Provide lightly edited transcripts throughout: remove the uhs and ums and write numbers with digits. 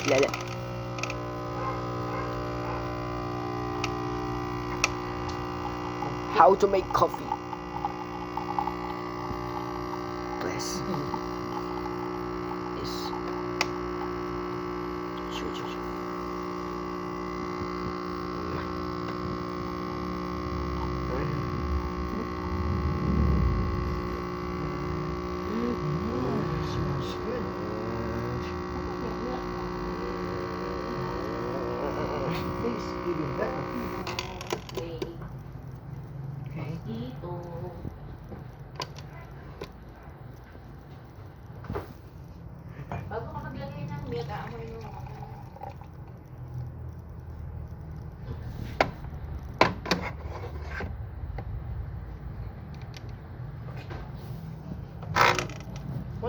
Lala. How to make coffee. Press. Yes. Sure. Smells good. Tastes even better. Okay. Dito. Bago ka maglagay ng milk, aamoy mo.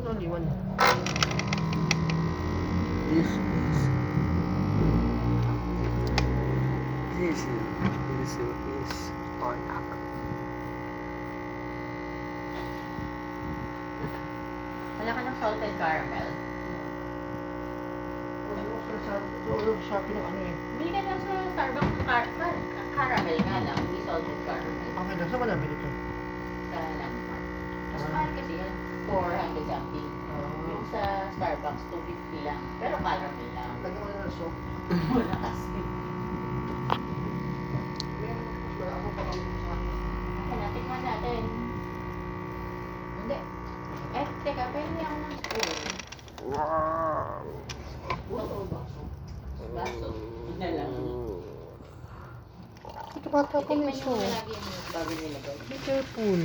Only one. This is anak. Wala ka ng salted caramel. Tulog Shopee ng ano eh. Bili ka lang sa Starbucks ng caramel nga lang, hindi salted caramel. Okay lang. Saan ba nabili ito? Sa Landmark. Mas mahal kasi yan, 400 something. Yung sa Starbucks, 250 lang. Pero caramel lang. Lagyan mo na ng soap. Wala kasi. Wala akong pakawin sa akin. Kaya tikman natin. Hindi. Teka, pwede ako ng spoon. Wow. Water o baso? Baso. Yun na lang. Ito bata pa Tikman may nyo soap. muna lagi yung milk bago nilagay. Be careful.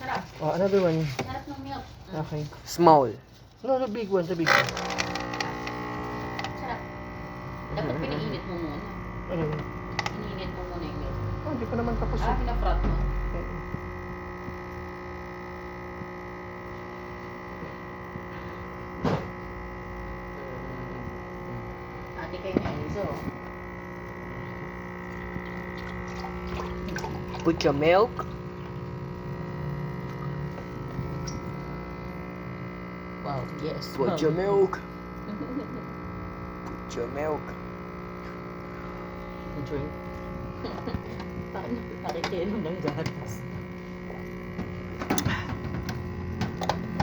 Sarap. Oh, another one. Sarap ng milk. Okay. Small. No, the big one. The big one. Sarap. Dapat piniinit mo muna. Ano yun? Iniinit mo muna yung milk. Oh, hindi pa naman tapos. Pinafrot mo. Ate kayo na Enzo. Put your milk. Wow, yes. Put your milk. Put your milk. Drink. Paano nakikilo ng gatas?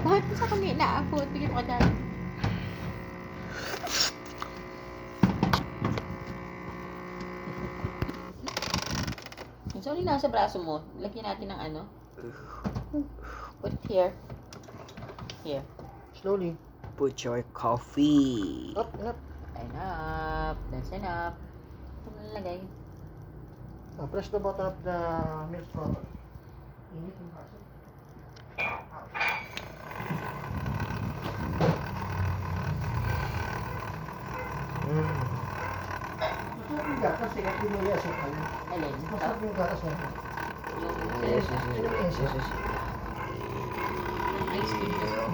Bakit mo sa kami inaabot? Bigyan mo ka dahil. Sorry, nasa braso mo. Lagyan natin ng ano. Put it here. Here. Slowly. Put your coffee. Up, up. Enough. That's enough. Ito mo nalagay. Press the button of the milk throttle. Init yung baso. Masarap yung gatas eh. Kasi mo yung asukal. Alin? Masarap yung gatas na ito. Yes. Yung ice cream kasi.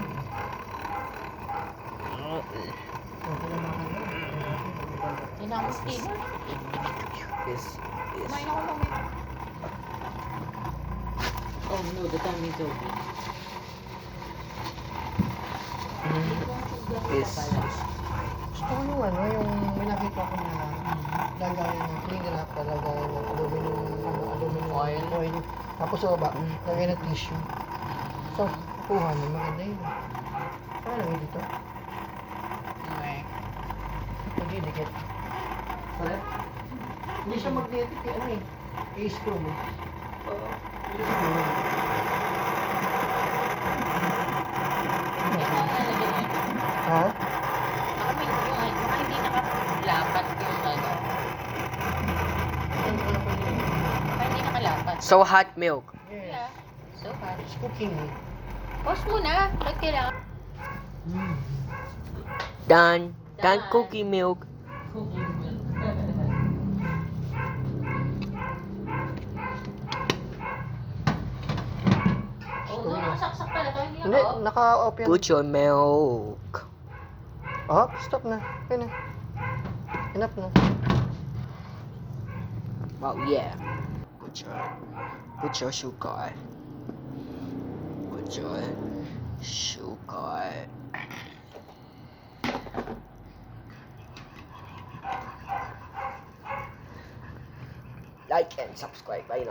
Yun ang flavor. Yes. Kumain ako lang. Oh no, the tummy is open. Yes. Gusto ko yung ano, yung may nakita ko na lagayan ng cling wrap, lagayan ng aluminum foil. Tapos sa baba, lagayan ng tissue. So, kuha mo, maganda yun. Ano lagay dito? Okay. Magdidikit. Correct? Hindi siya magnetic eh, ano eh. I-screw mo. Oo. I-screw mo. Ha? Baka hindi nakalapat yung ano. Ano ka pa yun? Baka hindi nakalapat. So hot milk. Yes. Yeah. So hot. It's cooking. Pause muna. Bakit kailangan? Done. Done Done. cookie milk. Oh, no, nakasaksak pala to. Hindi Hindi, ako. naka-off yan. Put your milk. Oh, stop na. Kaya na. Enough na. Wow, yeah. Put your sugar. Put your sugar. like and subscribe. Ayun